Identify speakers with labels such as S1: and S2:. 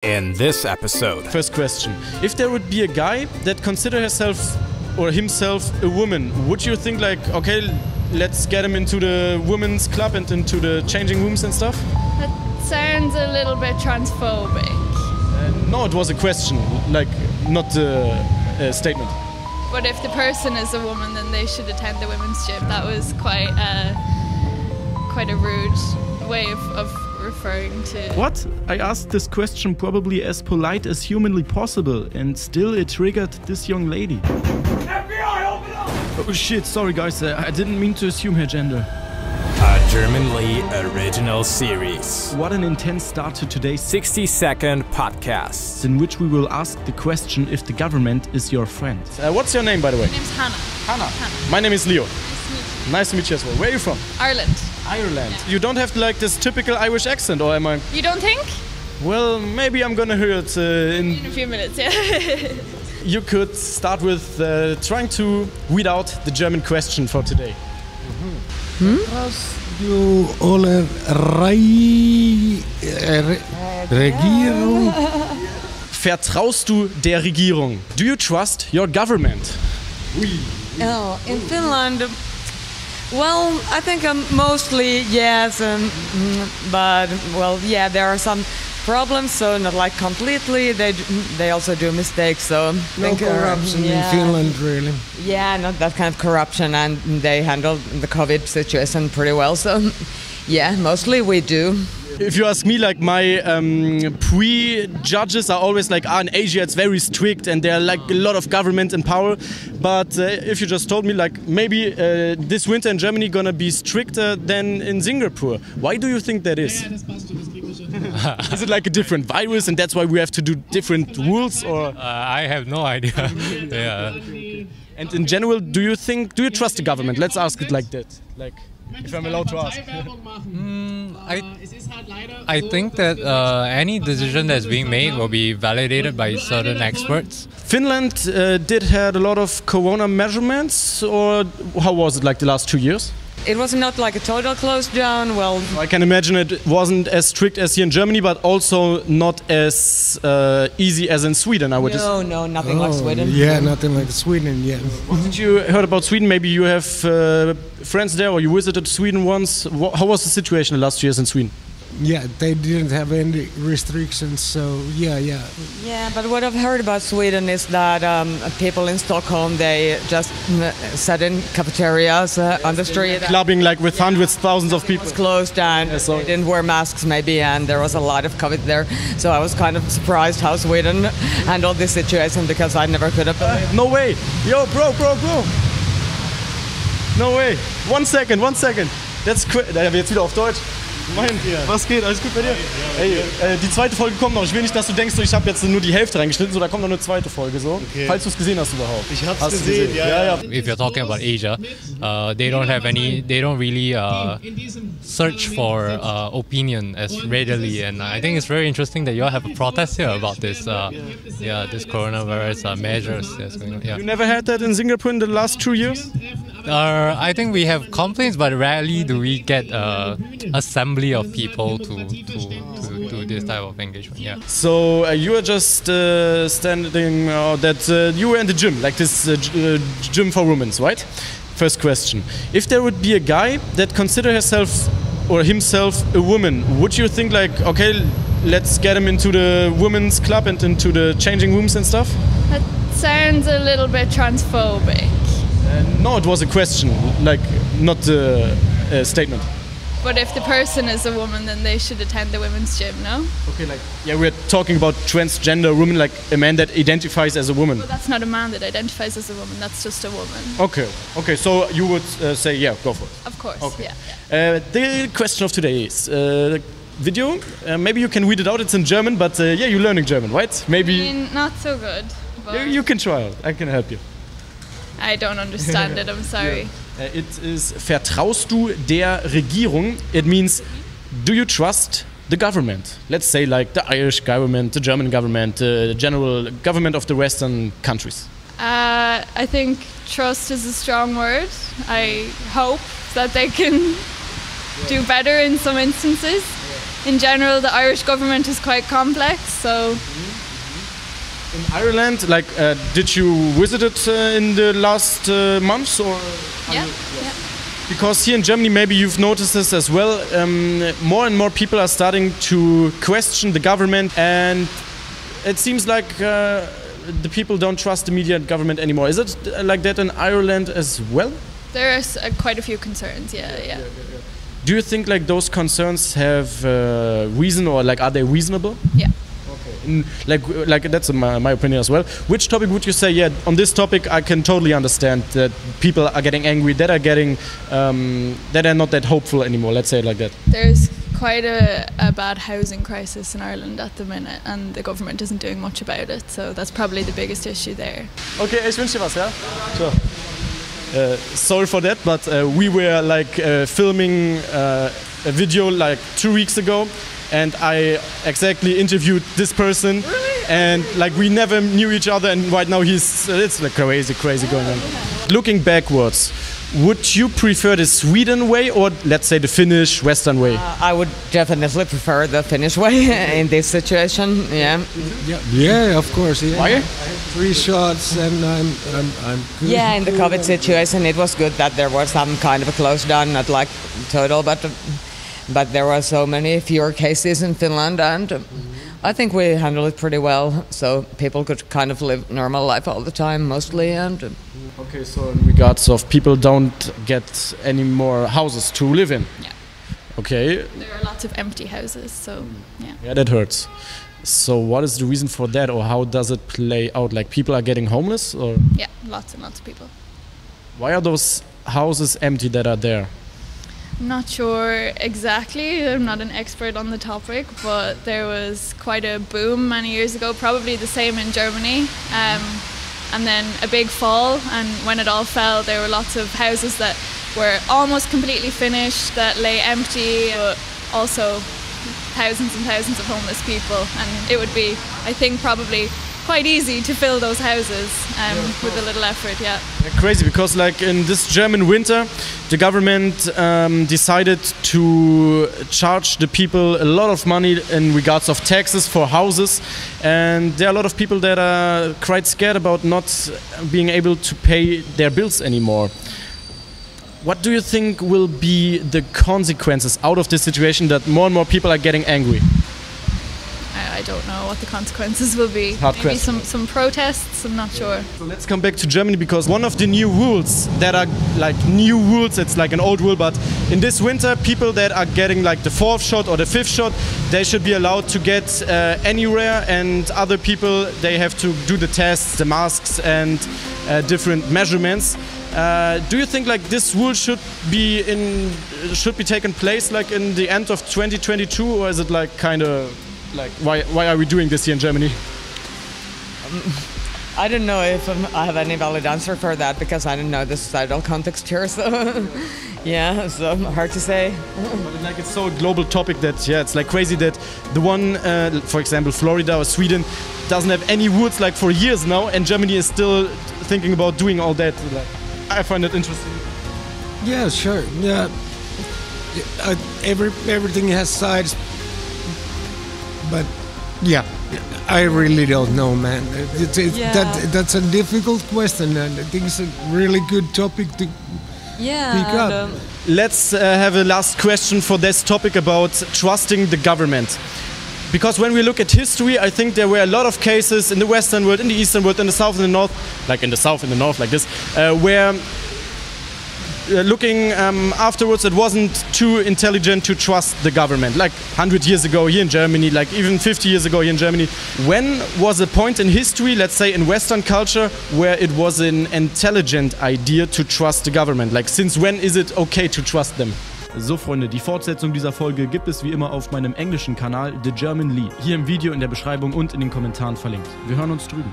S1: In this episode.
S2: First question. If there would be a guy that consider herself or himself a woman, would you think like, okay, let's get him into the women's club and into the changing rooms and stuff?
S3: That sounds a little bit transphobic.
S2: No, it was a question, like not a statement.
S3: But if the person is a woman, then they should attend the women's gym. That was quite a rude way of referring to...
S4: What? I asked this question probably as polite as humanly possible, and still it triggered this young lady.
S5: FBI, open up!
S4: Oh shit, sorry guys, I didn't mean to assume her gender.
S1: A Germanly original series.
S4: What an intense start to today's
S1: 60-second podcast.
S4: in which we will ask the question if the government is your friend.
S2: What's your name, by the way?
S3: My name's Hannah.
S2: Hannah. My name is Leo. Nice to meet you as well. Where are you from?
S3: Ireland.
S2: Ireland.
S3: Yeah.
S2: You don't have like this typical Irish accent, or am I?
S3: You don't think?
S2: Well, maybe I'm gonna hear it
S3: In a few minutes, yeah.
S2: You could start with trying to weed out the German question for today.
S6: Du oder Regierung?
S2: Vertraust du der Regierung? Do you trust your government?
S7: Oh, in Finland, well, I think mostly yes, but well, yeah, there are some problems, so not like completely. They also do mistakes, so
S6: No corruption in Finland, really.
S7: Yeah, not that kind of corruption, and they handle the COVID situation pretty well. So, yeah, mostly we do.
S2: If you ask me, like my pre-judges are always like, in Asia it's very strict and there are like a lot of government in power. But if you just told me like maybe this winter in Germany gonna be stricter than in Singapore, why do you think that is? Is it like a different virus and that's why we have to do different rules, or?
S8: I have no idea. Yeah.
S2: And in general, do you trust the government? Let's ask it like that. Like, if I'm allowed to ask.
S8: I think that any decision that's being made will be validated by certain experts.
S2: Finland did had a lot of corona measurements, or how was it like the last 2 years?
S7: It was not like a total close down. Well,
S2: I can imagine it wasn't as strict as here in Germany, but also not as easy as in Sweden, I would
S7: no, nothing like Sweden.
S6: Yeah, nothing like Sweden, yeah.
S2: Did you heard about Sweden? Maybe you have friends there, or you visited Sweden once. How was the situation the last years in Sweden?
S6: Yeah, they didn't have any restrictions, so yeah.
S7: Yeah, but what I've heard about Sweden is that people in Stockholm, they just sat in cafeterias on the street.
S2: Clubbing like with hundreds, thousands of people.
S7: It was closed and they didn't wear masks maybe, and there was a lot of COVID there. So I was kind of surprised how Sweden handled this situation, because I never could have.
S2: No way! Yo, bro! No way! One second. That's quick. Da jetzt wieder auf Deutsch. Was geht? Alles gut bei dir? Ey, die zweite Folge kommt noch. Ich will nicht, dass du denkst, ich habe jetzt nur die Hälfte reingeschnitten, so da kommt noch eine zweite Folge so. Okay. Falls du es gesehen hast überhaupt.
S5: Ich hab's gesehen, ja.
S8: If you're talking about Asia, they don't really search for opinion as readily, and I think it's very interesting that you all have a protest here about this, this coronavirus measures that's going on. Yeah.
S2: You never had that in Singapore in the last 2 years?
S8: I think we have complaints, but rarely do we get assembly of people to do this type of engagement. Yeah.
S2: So you are just standing that you were in the gym, like this gym for women, right? First question. If there would be a guy that consider herself or himself a woman, would you think like, okay, let's get him into the women's club and into the changing rooms and stuff?
S3: That sounds a little bit transphobic.
S2: No, it was a question, like not a statement.
S3: But if the person is a woman, then they should attend the women's gym, no?
S2: Okay, like, yeah, we're talking about transgender women, like a man that identifies as a woman.
S3: Well, that's not a man that identifies as a woman, that's just a woman.
S2: Okay, so you would say, yeah, go for it.
S3: Of course,
S2: okay.
S3: Yeah.
S2: The question of today is, video, maybe you can read it out, it's in German, but yeah, you're learning German, right? Maybe.
S3: I mean, not so good. But
S2: you can try it, I can help you.
S3: I don't understand it, I'm sorry.
S2: It is, vertraust du der Regierung? It means, do you trust the government? Let's say like the Irish government, the German government, the general government of the Western countries.
S3: I think trust is a strong word. I hope that they can do better in some instances. in general, the Irish government is quite complex. So.
S2: In Ireland, like, did you visit it in the last months or?
S3: Yeah.
S2: Because here in Germany, maybe you've noticed this as well. More and more people are starting to question the government, and it seems like the people don't trust the media and government anymore. Is it like that in Ireland as well?
S3: There are quite a few concerns. Yeah.
S2: Do you think like those concerns have reason, or like are they reasonable?
S3: Yeah.
S2: Like that's my opinion as well. Which topic would you say? Yeah, on this topic I can totally understand that people are getting angry, that are not that hopeful anymore. Let's say it like that.
S3: There's quite a bad housing crisis in Ireland at the minute, and the government isn't doing much about it. So that's probably the biggest issue there.
S2: Okay, ich wünsche dir was, ja? Sure. Sorry for that, but we were like filming a video like 2 weeks ago. And I exactly interviewed this person, and like we never knew each other, and right now it's like crazy going on. Looking backwards, would you prefer the Sweden way or let's say the Finnish Western way?
S7: I would definitely prefer the Finnish way in this situation.
S6: Yeah, of course. Yeah.
S2: Why?
S6: 3 shots and I'm good.
S7: Yeah, in the COVID situation, it was good that there was some kind of a close down, not like total, but there were so many fewer cases in Finland, and I think we handled it pretty well. So people could kind of live normal life all the time, mostly. And
S2: okay, so in regards of people don't get any more houses to live in.
S3: Yeah.
S2: Okay.
S3: There are lots of empty houses, so yeah.
S2: Yeah, that hurts. So what is the reason for that, or how does it play out? Like people are getting homeless, or?
S3: Yeah, lots and lots of people.
S2: Why are those houses empty that are there?
S3: I'm not sure exactly. I'm not an expert on the topic, but there was quite a boom many years ago, probably the same in Germany, and then a big fall, and when it all fell there were lots of houses that were almost completely finished that lay empty, but also thousands and thousands of homeless people, and it would be, I think, probably quite easy to fill those houses with a little effort. Yeah.
S2: Crazy, because like in this German winter the government decided to charge the people a lot of money in regards of taxes for houses, and there are a lot of people that are quite scared about not being able to pay their bills anymore. What do you think will be the consequences out of this situation that more and more people are getting angry?
S3: I don't know what the consequences will be.
S2: Maybe
S3: some protests, I'm not sure.
S2: So let's come back to Germany, because one of the new rules that are like new rules, it's like an old rule, but in this winter people that are getting like the 4th shot or the 5th shot, they should be allowed to get anywhere, and other people, they have to do the tests, the masks and different measurements. Do you think like this rule should be taken place like in the end of 2022, or is it like kind of like why are we doing this here in Germany?
S7: I don't know if I have any valid answer for that, because I don't know the societal context here. So yeah, so hard to say.
S2: But like it's so a global topic that it's like crazy that the one, for example, Florida or Sweden doesn't have any rules like for years now, and Germany is still thinking about doing all that. Like, I find it interesting.
S6: Yeah, sure. Yeah, everything has sides, but yeah, I really don't know, man. That's a difficult question, and I think it's a really good topic to pick up.
S2: Let's have a last question for this topic about trusting the government. Because when we look at history, I think there were a lot of cases in the Western world, in the Eastern world, in the South and the North, like in the South and the North like this, where looking afterwards it wasn't too intelligent to trust the government. Like 100 years ago here in Germany, like even 50 years ago here in Germany. When was a point in history, let's say in Western culture, where it was an intelligent idea to trust the government? Like since when is it okay to trust them?
S4: So Freunde, die Fortsetzung dieser Folge gibt es wie immer auf meinem englischen Kanal The German Lee. Hier im Video, in der Beschreibung und in den Kommentaren verlinkt. Wir hören uns drüben.